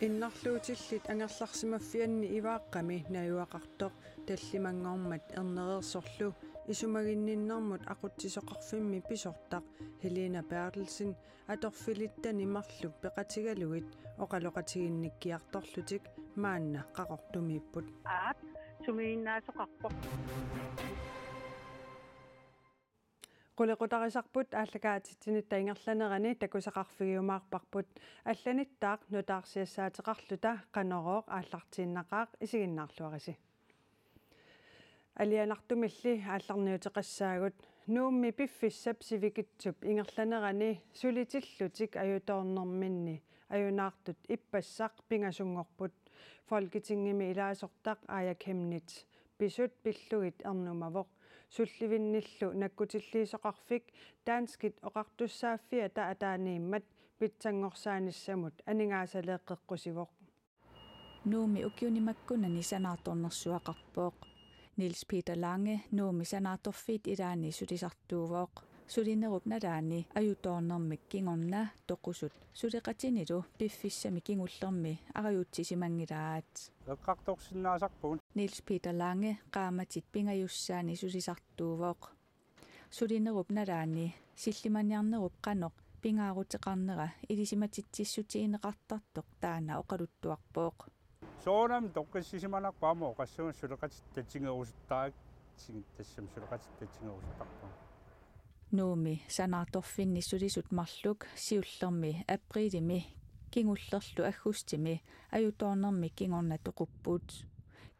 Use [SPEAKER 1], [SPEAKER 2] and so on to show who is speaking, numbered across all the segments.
[SPEAKER 1] Innarluutillit angerlarsimaffianni ivaaqqami nayuaqartoq tallimangormat ernereersorlu isumaginninnermut aqutsisoqarfimmi pisortaq Helena Bertelsen atorfilittani marluk peqatigaluit oqaloqatiginnikkiartorlutik maanna qaqortumiipput
[SPEAKER 2] sumiinnaatoqarpoq
[SPEAKER 1] qulequtarisarput ааллакаатитсинитта ингерланерани такусақарфигиумаарпарпут алланиттаақ нутаарсиассаатеқарлута қанорооқ ааллартииннақаақ исигиннаарлуариси алианартумилли аалларниутеқассаагут нуумми пиффиссап сивикитсуп ингерланерани сулитиллутик аюторнэрминни аюнаартут иппассақ пингасунгорпут folketingimi илаасортақ аякемнит писут пиллугит эрнумавоқ сулливинниллу наккутиллиисоқарфик таанскит оқартуссааффиа таатаанииммат питсангорсааниссамут анингаасалеэққеққусивоқ
[SPEAKER 3] нууми укиунимаккунани санаарторнерсуақарпооқ Niels Peter Lange нууми санаарторфиит илаани сулисартуувооқ сулинеруп налаани аюторнэрмик кингорна тоқусут сулеқатинилу пиффиссами кингуллерми ариутсисимангилаат
[SPEAKER 4] эққарторсиннаасарпуун
[SPEAKER 3] Niels Peter Lange qaamatit pingajussaani sulisartuuvoq sulinerup nalaani sillimaniarnerup qanoq pingaaruteqarnera ilisimatitsissutiineqartartoq taana oqaluttuarpooq
[SPEAKER 4] соонам тоққиссисиманарпаама оқассуун сулеқатиттатингерусуттаак тассам сулеқатиттатингерусуттарпаа
[SPEAKER 3] нууми санаарторфинни сулисут марлук сиуллерми априлими кингуллерлу аггустими аюторнерми кингорна тоқуппут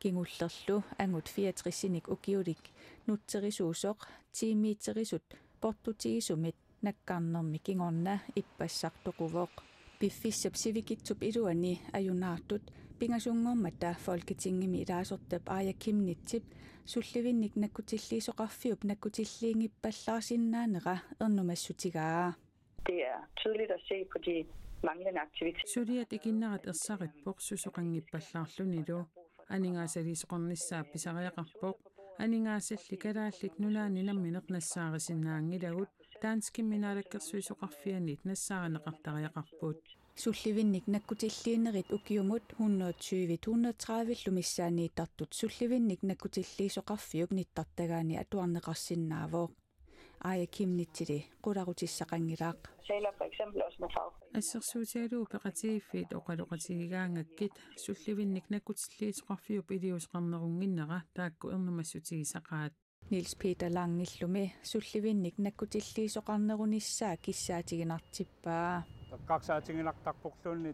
[SPEAKER 3] кингуллерлу ангут 64-синик укиулик нутсерисуусоқ тимиитерисут портутигисумит наккаарнерми кингорна иппассартоқувоқ пиффиссап сивикитсуп илуани аюнаартут пингасунгормата folketingimi илаасортап аякимнитсип сулливинник наккутиллиисоқарфиуп наккутиллиингиппаллаарсиннаанера эрнумассутигаа
[SPEAKER 2] Det er tydeligt at se på de manglende aktiviteter.
[SPEAKER 1] сулиат икиннерат ерсариппоқ сусоқангиппаллаарлунилу анингаасалисоқорнissaап писариақарпоқ анингаасалли калааллит нулаанинамминеқ нассаарисиннаангилагут таанскимминаалаккерсуисоқарфианит нассааринеқартариақарпут
[SPEAKER 3] сулливинник наккутиллиинерит укиумут 120-130 миссаанииттартут сулливинник наккутиллиисоқарфиук ниттартагаани атуарнеқарсинаавоо аякимнитсили қуларутиссақангилаақ
[SPEAKER 2] Taler for eksempel også med fagforeninger.
[SPEAKER 1] ассерсуутиалуу пеқатииффит оқалоқатигигаангаккит сулливинник наккутиллиисоқарфиуп илиусеқарнерунгиннера таакку эрнумассутигисақаат
[SPEAKER 3] Niels Peter Langillumi сулливинник наккутиллиисоқарнерунissaa киссаатигинартиппаа
[SPEAKER 4] эққарсаатингинартарпорлуунни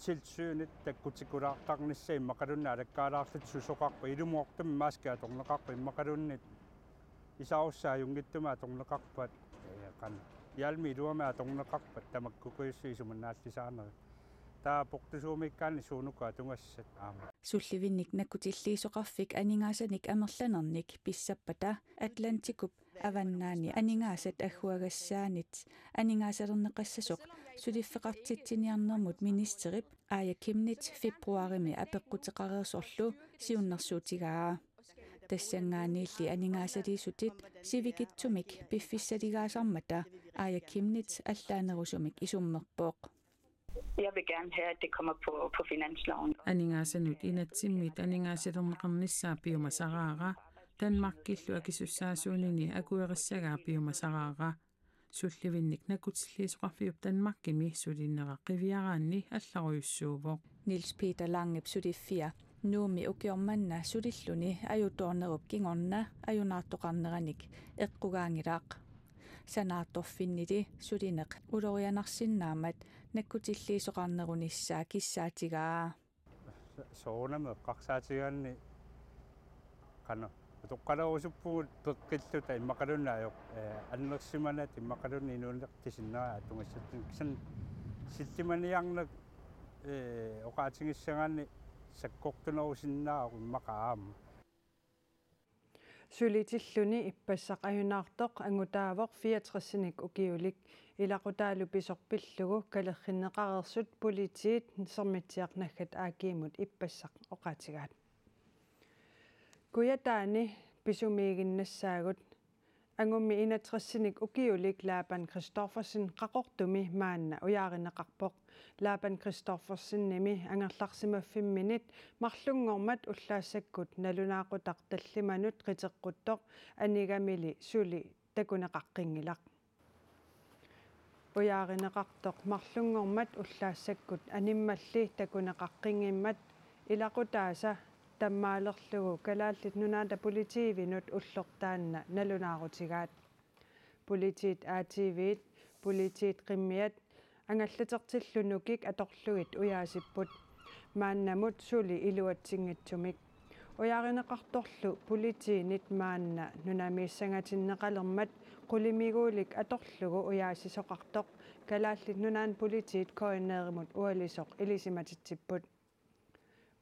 [SPEAKER 4] tilsynet таккутикулаартарниссаа иммақалунна алаккаалаарлут сусоқарпа илумуортами маскааторнеқарпа иммақалуннит исааруссаа юнгиттума аторнеқарпат қан ялми илуама аторнеқарпат тамаккукуиссуисуманнааллисаарнери таа портусуумиккаани суунукаа тунгассат аама
[SPEAKER 3] сулливинник наккутиллиисоқарфик анингаасаник амерланерник писсаппата атлантикуп аваннаани анингаасат аггуагассаанит анингаасалернеқассасоқ сулиффеқартитсиниарнэрмут министерип аякимнит фебруарими апеққутеқареерсорлу сиуннэрсуутигаа тассангаанилли анингаасалиисутит сивикитсумик пиффиссалигаасармата аякимнит аллаанерусумик исуммерпооқ
[SPEAKER 2] Jeg vil gerne have, at det kommer på finansloven.
[SPEAKER 1] анингаасанут инатсиммит анингаасалернеқарнissaа пиумасараара Danmarkillu акисуссаасуунини акуериссагаа пиумасараара сулливинник наккутиллиисоқарфиуп Danmarkими сулиннера қивиараанни алларуйуссуувоо
[SPEAKER 3] Niels Peter Lange сулиффиа нууми укиорманна сулиллуни аюторнеруп кингорна аюнаартоқарнераник эққугаангилаақ санаарторфиннили сулинеқ улорианарсиннаамат наккутиллиисоқарнерунissaa киссаатигаа
[SPEAKER 4] соонам эққарсаатигаанни қано тоққалерусуппугут пеққиллута иммақалуннаайоқ аннерсиманат иммақалунни инуунеқтисиннера атунгассаттун кисан силлиманиарнек оқаатингиссагаанни саккортунерусиннаа иммақаама сулитиллуни иппассақ аюнаартоқ ангутаавоқ 64-синик укиулик илақутаалу писорпиллугу калерриннеқарерсут политиит сэрмитсиарнаггат аакиимут иппассақ оқаатигаат куятаани писумиигиннассаагут angummi inatressinik ukiulik Laapan Christoffersen qaqortumi maanna uyaarineqarpoq Laapan Christoffersen-nimi angerlarsimaffiminit marlungormat ullaassakkut nalunaaqutaq tallimanut qiteqquttoq anigamili suli takuneqaqqingilaq uyaarineqartoq marlungormat ullaassakkut animmalli takuneqaqqingimmat ilaqutaasa tammaalerlugu kalaallit nunaata politiivinut ullortaanna nalunaarutigaat politiit aativiit politiit qimmiat angallatertillunukik atorlugit uyaasipput maannamut suli iluatsingitsumik uyaarineqartorlu politiinit maanna nunamiissangatinneqalermat qulimiguulik atorlugu uyaasisoqartoq kalaallit nunaan politiit koinneerimut ualisoq ilisimatitsipput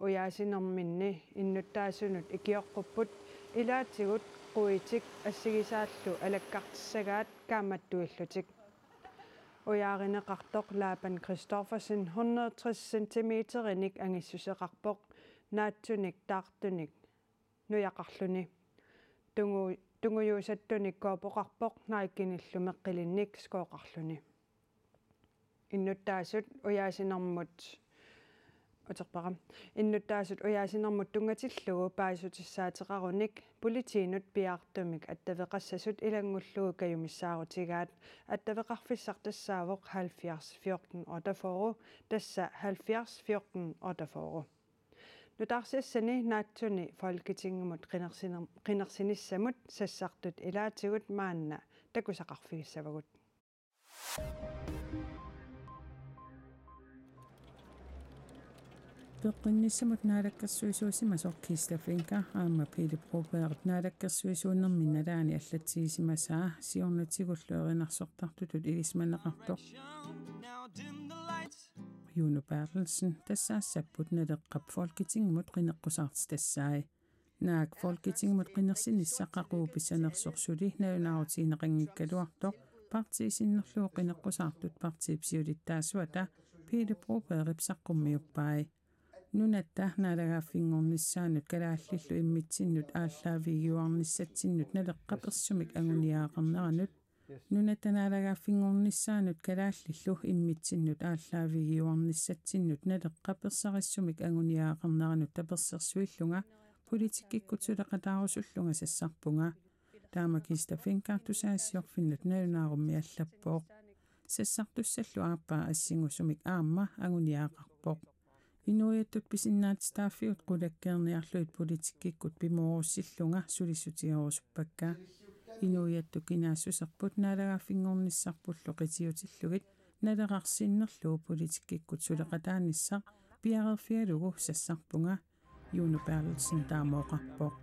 [SPEAKER 4] uyaasinerminni innuttaasunut ikioqqupпут ilaatigut quiitik assigisaallu alakkartissagaat kaammattuillutik uyaarineqartoq Laapan Christoffersen 160 cm-inik angissuseqarpoq naatsunik taartunik nuyaqarluni tunguyuusattunik koopoqarpoq naikkinillu meqqilinnik skooqarluni innuttaasut uyaasinermut uterpara innuttaasut uyaasinermut tungatillugu paasutissaateqarunik politiinut piaartumik attaveqassasut ilangullugu kajumissaaruutigaat attaveqarfissartassaavoq 70-14 tassa 70-14 nutaarsiassani naatsuni folketingumut qinersinissamut sassartut ilaatigut maanna takusaqarfigissavagut
[SPEAKER 1] peqqinnissamut naalakkersuisuusima sorkiistafinka aamma Philip Robert naalakkersuisuunnerminnalaani allatsiisimasaa siornatigulluerinarsortartutut ilismaneqartoq Juno Bertelsen tassaassaput naleqqap folketingumut qineqqusaartis tassaai naak folketingumut qinersinissaqaquupissanersorsuli nalunaarutiineqanngikkaluartoq partiisinnerlugu qineqqusaartut partiipsiulittaasuata Philip Robert ipsaqqummiuppai nunatta naalagaaffingornissaanut kalaallillu immitsinnut aallaavigiuarnissatsinnut naleqqapersumik anguniaaqerneranut nunatta naalagaaffingornissaanut kalaallillu immitsinnut aallaavigiuarnissatsinnut naleqqapersarisumik anguniaaqerneranut tapersersuillunga politikkikkutuleqataarusullunga sassarpunga taamakista finkaartusaasiorfinnut nalunaarummi allappoq sassartussallu aappaa assingusumik aamma anguniaaqarpoq inuiattut pisinnaatistaafiut qulakkeerniarluit politikikkut pimoorussillunga sulissutigorusupakka inuiattu kinaassuserput naalagaaffingornissarpullu qitiutillugit naleqarsinnerlugu politikikkut suleqataanissaq piaqerfialugu sassarpunga Juno Bertelsen taamooqarpoq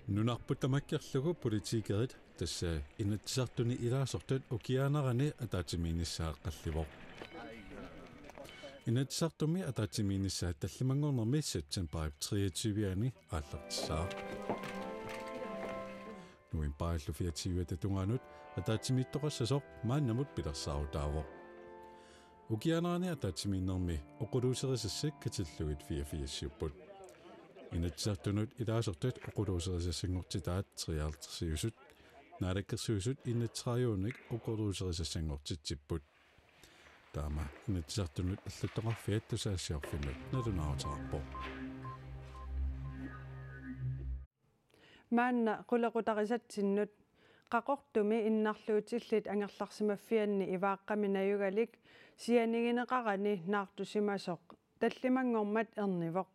[SPEAKER 5] nunarput tamakkerlugu politiikerit tassa inatsartuni ilaasortat ukiaanarani ataatimiinissaaqallivoq inatsartumi ataatimiinissaa tallimangornermi september 23-ani aallertissaa nuin paillu 24 tatungaanut ataatimiittoqassasoq maannamut pilersaarutaavoq ukiaanarani ataatimiinnermi oquluuserisassak katillugit 44-siupput inatsartunut ilaasortat oquluuserisassanngortitaat 43-siusut naalakkersuusut innatsrajuunik oquluuserisassanngortitsipput taama inatsartunut alluttoqarfiat tusaassiorfinnut nalunaarutaarpoq
[SPEAKER 4] maanna qulaqutarisattinnut qaqortumi innarluutillit angerlarsimaffianni ivaaqqaminayugalik sianigineqarani naartusimasoq tallimangormat ernivoq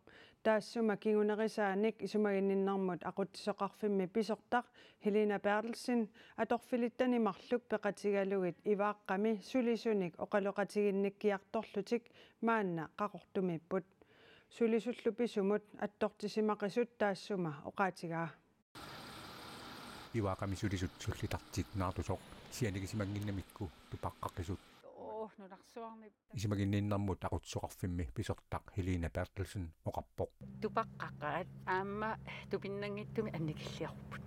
[SPEAKER 4] taassuma kingunerisaanik isumaginninnarmut aquttisoqarfimmi pisortaq Helena Bertelsen atorfilittani marluk peqatigalugit ivaaqqami sulisunik oqaloqatiginnikkiartorlutik maanna qaqortumipput sulisullu pisumut attortisimaqisut taassuma oqaatigaa
[SPEAKER 6] ivaaqqami sulisut sullitartik naartusoq sianigisimagginnamikku tupaqqaqisut isimaginninnarmut aqutsoqarfimmi pisortaq Helena Bertelsen oqarpoq
[SPEAKER 7] tupaqqaqaat aamma tupinnangittumi annikilliarput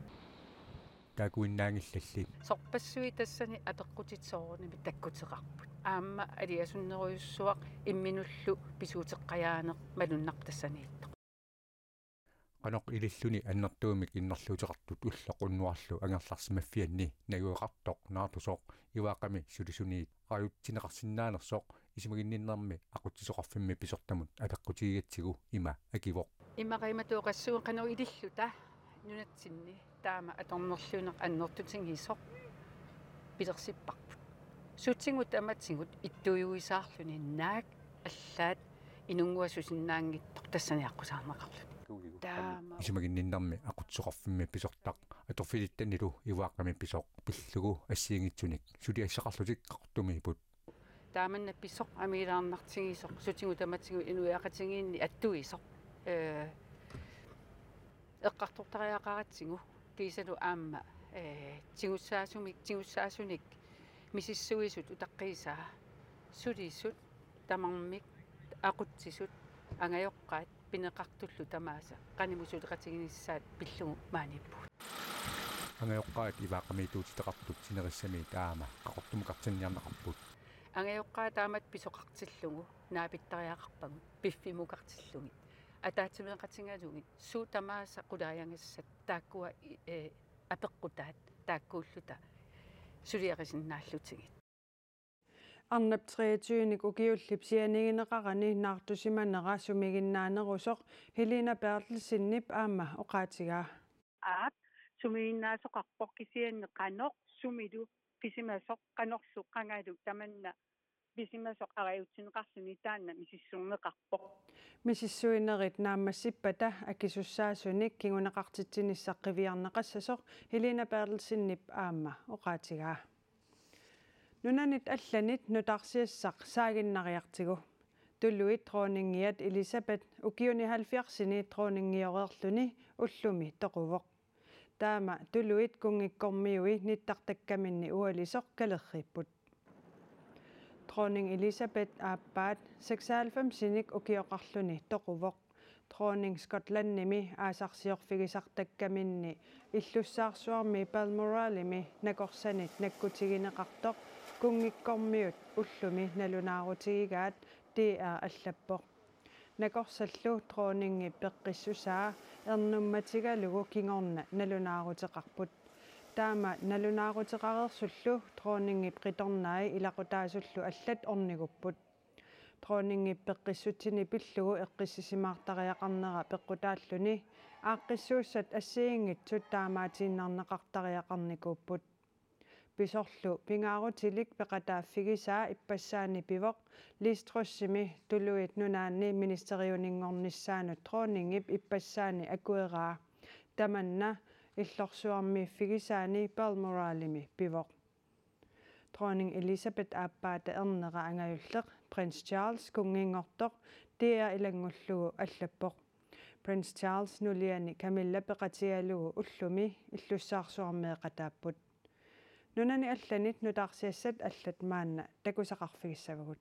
[SPEAKER 6] taakuinnaangillallit
[SPEAKER 7] sorpassui tassani ateqqutitsoornimi takkuteqarput aamma aliasunneruyussuaq imminullu pisuuteqqayaaneq malunnartassaniittoq
[SPEAKER 6] qanoq ililluni annertuumik innerluuteqartut ulloqunnuarlu angerlarsimaffianni nagueqartoq naartusoq iwaaqami sulisuniit qajutsineqarsinnaanersoq isimaginninnermi aqutsisoqarfimmi pisortamut apeqqutigigatsigu ima akivoq
[SPEAKER 7] имақиматуоқассуун қано илиллута нунатсинни таама аторнерлуунеқ аннертутингисоқ пилерсиппарпут сутсингут аматсингут иттуйуисаарлуни наак аллаат инунгуасусиннаангиттоқ тассаниаққусаарнеқарлут таама
[SPEAKER 6] isimaginninnermi aqutsoqarfimmi pisortaq atorfilittanilu iwaaqami pisoq pillugu ассиингитсуник сулиассақарлутик қартумиипут
[SPEAKER 7] тааманна писоқ амилаарнартигисоқ сутсингут аматсингу инуяақатингиинни аттуисоқ эққартортариақаратсигу кисалу аама тигуссаасуник мисиссуисут утаққисаа сулиссут тамармик ақутсисут ангайоққаат пинеқартуллу тамааса канимусулеқатигиниссаат пиллугу мааниппут
[SPEAKER 6] ангайоққаат иваақамиитуутитеқартут синериссами таама қақортумукартинниарнеқарпут
[SPEAKER 7] ангайоққаа таамат писоқартиллугу наапиттариақарпагу пиффимукартиллугит атаатсимеқатингалугит суу тамааса қулааянгассат тааккуа апеққутаат тааккууллута сулиақисиннааллутигит
[SPEAKER 4] арнап 23-ник укиуллип сианигинеқарани наартусиманера сумигиннаанерусоқ Helena Bertelsen-нип аама оқаатигаа
[SPEAKER 8] аат сумигиннаасоқарпоқ кисианне қаноқ сумилу писимасоқ қанорсу қангалу таманна писимасоқ ариутсинеқарсуни таанна мисиссурнеқарпоқ
[SPEAKER 4] мисиссуинерит нааммассиппата акисуссаасуник кигунеқартитсиниссаққивиарнеқассасоқ Helena Bertelsen-нип аама оқаатигаа нунанит алланит нутарсиассақ саагиннариартигу туллуит тронингиат Элисабет укиуни 70-сини тронингиореерлүни уллуми тоқувоқ таама туллуит кунгиккормиуи ниттартаккаминни уалисоқ калерриппут тронинг Элисабет ааппаат 96-синик укиоқарлүни тоқувоқ тронинг Скотландними аасарсиорфигисартаккаминни иллуссаарсуарми Balmoralimi накорсанит наккутигинеқартоқ кунгиккормиут уллуми налунаарутигигаат аллаппоқ накорсаллу тронинги пеққиссусаа ернумматигалугу кингорна налунаарутеқарпут таама налунаарутеқарерсуллу тронинги приторнаи илақутаасуллу аллат орнигуппут тронинги пеққиссутини пиллугу эққиссисимаартариақарнера пеққутааллуни ааққиссууссат ассиингитсут таамаатииннарнеқартариақарникууппут писорлу пингаарутилик пеқатааффигисаа иппассаани пивоқ листруссими тулуит нунаанни министериунингорниссаанут тронингип иппассаани акуераа таманна иллорсуармииффигисаани Balmoralimi пивоқ тронинг Элисабет ааппаата ернера ангаюллеқ Prins Charles кунгингортоқ илангуллугу аллаппоқ Prince Charles нулиани Camilla пеқатигалугу уллуми иллуссаарсуармеэқатааппут нунани алланит нутаарсиассат аллат маанна такусақарфигиссагут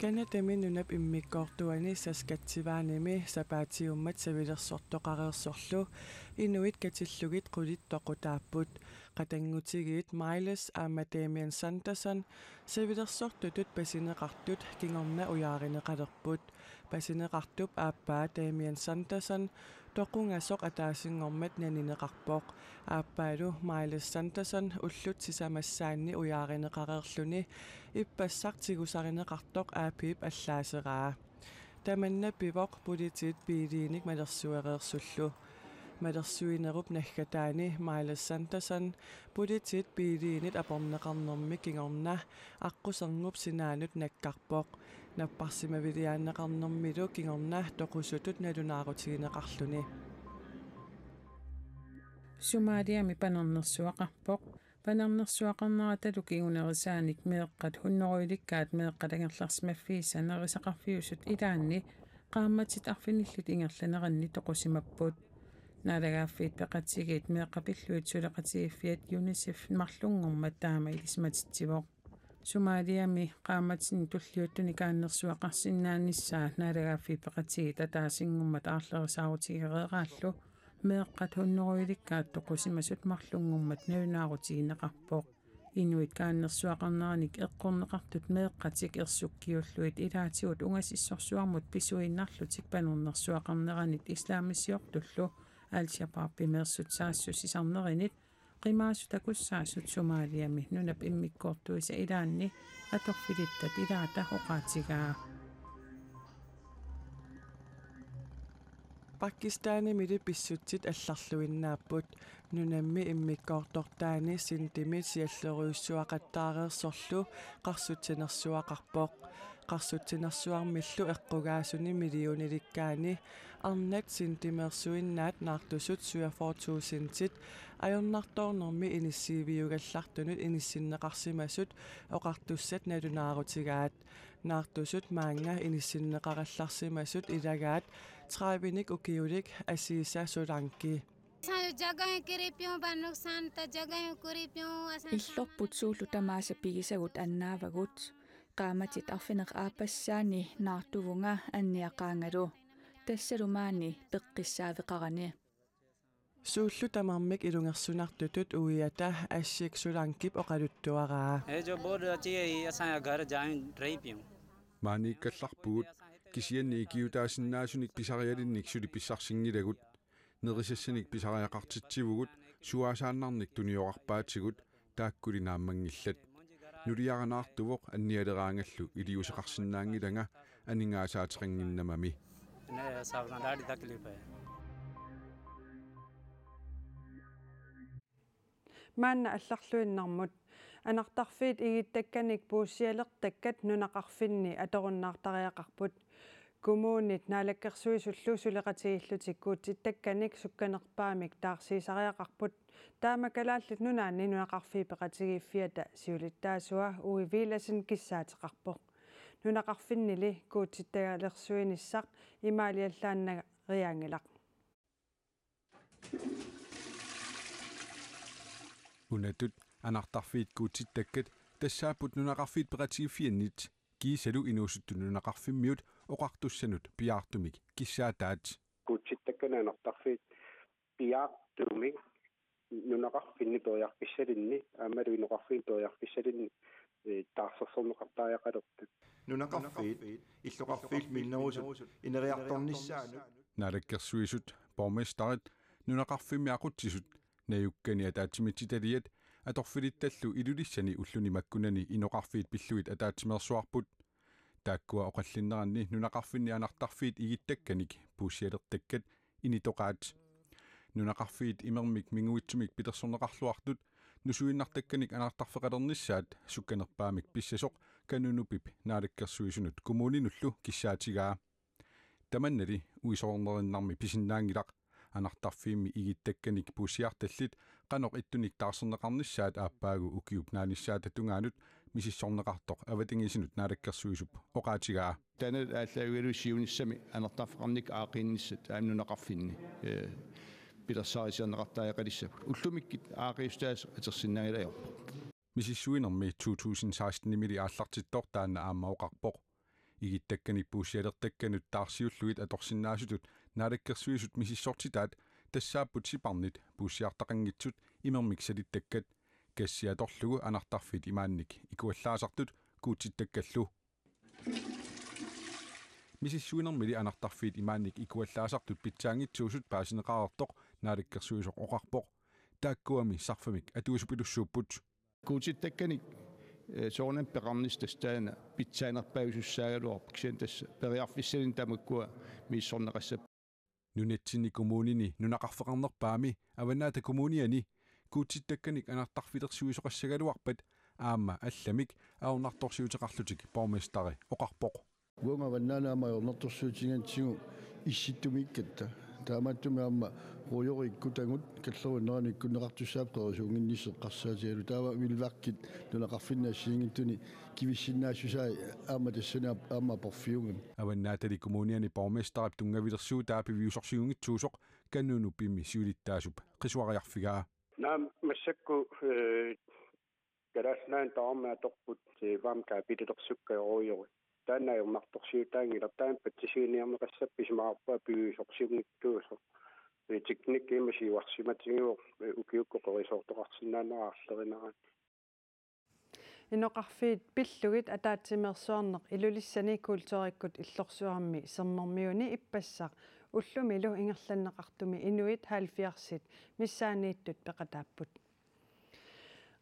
[SPEAKER 4] канатами нунап иммиккоортуани саскатсивааними сапаатиуммат савилерсортоқареерсорлу инуит катиллугит қулит тоқутааппут қатангутигиит Miles аама Damian Sanderson савилерсортутут пасинеқартут кингорна уяаринеқалерпут пасинеқартуп ааппаа Damian Sanderson тоқунгасоқ атаасингормат нанинеқарпоқ ааппаалу Miles Sanderson уллут сисамассаанни уяаринеқареерлүни иппассартигусаринеқартоқ аапип аллаасераа таманна пивоқ политит биилиник малерсуареерсуллу малерсуинеруп наггатаани Miles Sanderson политит биилиинит апорнеқарнэрми кингорна аққусернуп синаанут наккарпоқ наппарсимавилиааннеқарнэрмилу кингорна тоқусутут налунаарутигинеқарлүни
[SPEAKER 1] сумаалиами панернерсуақарпоқ панернерсуақарнерата лукигунерисааник меэққат хуннеруиликкаат меэққалагерларсимаффииса нерисақарфиусут илаанни qaammatit arfinillut ingerlaneranni toqusимаппут наалагааффиит пеқатсигиит меэққапиллуит сулеқатигиффиат UNICEF марлунгормат таама илисматитсивоқ сумаалиами qaammatini туллиуттуни кааннерсуақарсиннаанниссаа наалагааффи пеқатсигит атаасингуммат аарлерисаарутигереерааллу меэққат хуннеруиликкаат тоқусимасут марлунгуммат наюнаарутигинеқарпоқ inuit kaannersuaqarneranik eqqorneqartut meeqqatik ersukkiulluit ilaatigut ungasissorsuarmut pisuinnarlutik panernersuaqarneranit islaamisiortullu al-shabaab pimeersut saassusisarnerinit qimaasut akussaasut Somaliami nunap immikkoortuisa ilaanni atorfilittat ilaata oqaatigaa
[SPEAKER 4] Pakistani mili pissutsit алларлуиннааппут нунамми иммиккоорторtaani синтими сиаллеруйуссуақаттаареерсорлу қарсутинерсуақарпоқ қарсутинерсуармиллу эққугаасуни миллиониликкаани арнат синтимерсуиннаат наартусут суяфортуусинтит ajornartoornermi inissiiviugallartunut inissinneqarsimasut oqartussat nalunаарutigaat naartusut maanga inissinneqarallarsimasut ilagaat traivinik ukiulik asiisa sulanki
[SPEAKER 3] иллорпут суулутамааса пигисагут аннаавагут qaamatit arfineq aapassaani naartuvunga anniaqaangalu тассалумаани пеққиссаавеқарани
[SPEAKER 4] Suullu tamarmik ilungersunartutut uiata assik sulankip oqaluttuaraa.
[SPEAKER 5] Maanikkallarpugut kisianni ikiutaasinnaasunik pisarialinnik suli pissarsingilagut nerisassanik pisariaqartitsivugut suaasaannarnik tunioqarpaatigut taakkuli naammangillat nuliaranaartuvoq annialeraangallu iliuseqarsinnaangilanga aningaasaateqanginnamami
[SPEAKER 9] maanna алларлуиннармут анартарфиит игиттакканик пууссиалертаккат нунақарфинни аторуннаартариақарпут коммуунит наалаккерсуисуллу сулеқатигиллутик куутситтакканик сукканерпаамик таарсиисариақарпут таамакалааллут нунаанни нунақарфии пеқатигииффиата сиулиттаасуа уивиласин киссаатеқарпоқ нунақарфиннили куутситтагалерсуиниссақ имаалиаллаанна риаангилақ
[SPEAKER 5] unatut anartarfiit kuutsittakkat tassaaput nunaqarfiit peqatigiiffiannit kiisalu inuusuttu nunaqarfimmiut oqartussanut piaartumik kissaataat
[SPEAKER 10] kuutsittakkana anartarfiit piaartumik nunaqarfinni periarpissalinni aamalu inoqarfiin periarpissalinni taarsersorneqartaajaqalertut
[SPEAKER 11] nunaqarfiit illoqarfiit minnerusut ineriartornissaanu
[SPEAKER 5] naalakkersuisut bormestarit nunaqarfimmi aqutsisut nayukkani ataatsimitsitaliat atorfilittallu ilulissani ulluni makkunani inoqarfiit pilluit ataatimersuarput taakkua oqallinneranni nunaqarfinni anartarfiit igittakkanik puussialertakkat initoqaat nunaqarfiit imermik minguitsumik pitersorneqarluartut nusuinnartakkanik anartarfeqalernissaat sukkanerpaamik pissasoq kanunupip naalakkersuisunut kommuninullu kissaatigaa tamannali uisoornerinnarmi pisinnaangilaq anartarfiimmi igittakkanik puussiartallit qanoq ittunik taarserneqarnissaat aappaagu ukiup naanissaat tungaanut misissorneqartoq avatingisinut naalakkersuisup oqaatigaa
[SPEAKER 11] tanat aalлагуилуссиунissami anartarfeqarnik aaqiinnissat aamnunaqarfinni pilersaarisiarneqartaajaqalissaput ullumikkit aaqiustaas atersinnaangilajorpo
[SPEAKER 5] misissuinermi 2016 nimili aallartittor taanna aammaoqarpoq igittakkanik puussialertakkanut taarsiulluit atorsinnaasutut naalakkersuisut misissortitaat тассааппут сипарнит пууссиартақангитсут имермиксалиттаккат кассиаторлугу анартарфит имаанник икуаллаасартут куутситтаккаллу мисиссуинермили анартарфит имаанник икуаллаасартут питсаангитсуусут паасинеқарертоқ наалаккерсуисоқ оқарпоқ тааккуами сарфамик атуусупилуссууппут
[SPEAKER 11] куутситтакканик соорнам пеқарнистастаана питсаанерпаусуссаагалуарп кисиан тасса периарфиссалин тамаккуа мииссорнеқассап
[SPEAKER 5] nunatsinni kommunini nunaqarfeqarnerpaami avanaata kommuniani kuutsittakkanik anartarfilersuisoqassagaluarpat aamma allamik aornartorsiuteqarlutik bormestari oqarpoq
[SPEAKER 12] guanga vannaana amayornertorsuutigantsigu issittumikkatta taamattumi aamma ruujoriikkutangut kallerunneraniikkunneqartussaap qerisuunginnisseqqarsaatigalu taama milvaqqit nunaqarfinnaassiingittuni kivissinnaassusaai aamma tassana aamma porfiungam
[SPEAKER 5] avanaatali kommuniani bormestarip tungavilersuu taapiviusorsiungitsuusoq kannunupimmi siulittaasup qisuariarfigaa
[SPEAKER 10] naam massakku galasnaan taarmaatorput vam kaapitersukkaeruujori тааннааюрнарторсиутаангила патсисииниарнеқассапписимаарпаа пиуисорсиунгиттуусо teknik имасиуарсиматигиу укиукко қорисоортоқарсинаанераарлеринерани
[SPEAKER 9] inoqarfiit pillugit ataatimersuarneq ilulissani kultuurikkut illorsuarmi sernermiuni ippassaq ullumilu ingerlanneqartumi inuit halfiarsit missaaniittut peqataapput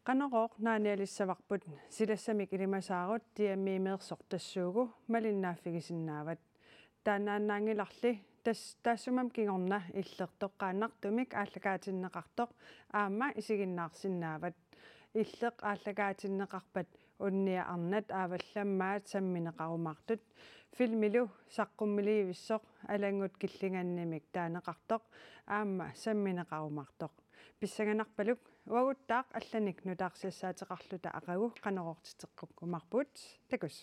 [SPEAKER 9] qanoqoq naanialissavarput silassamik ilimasaarut tiammiimeersoq tassuugu malinnaaffigisinaavat taanaannaangilarli taassumam kingorna illeqtoqqaannartumik ааллакаатиннеқартоқ аама исигиннаарсиннаават иллеқ ааллакаатиннеқарпат унниаарнат аавалламмаат самминеқарумаартут филмилу саққуммиливиссоқ алангут киллинганнимик таанеқартоқ аама самминеқарумаартоқ писсаганарпалук уагуттаақ алланик нутаарсиассаатеқарлута ақагу қанеқортитеққук умарпут такус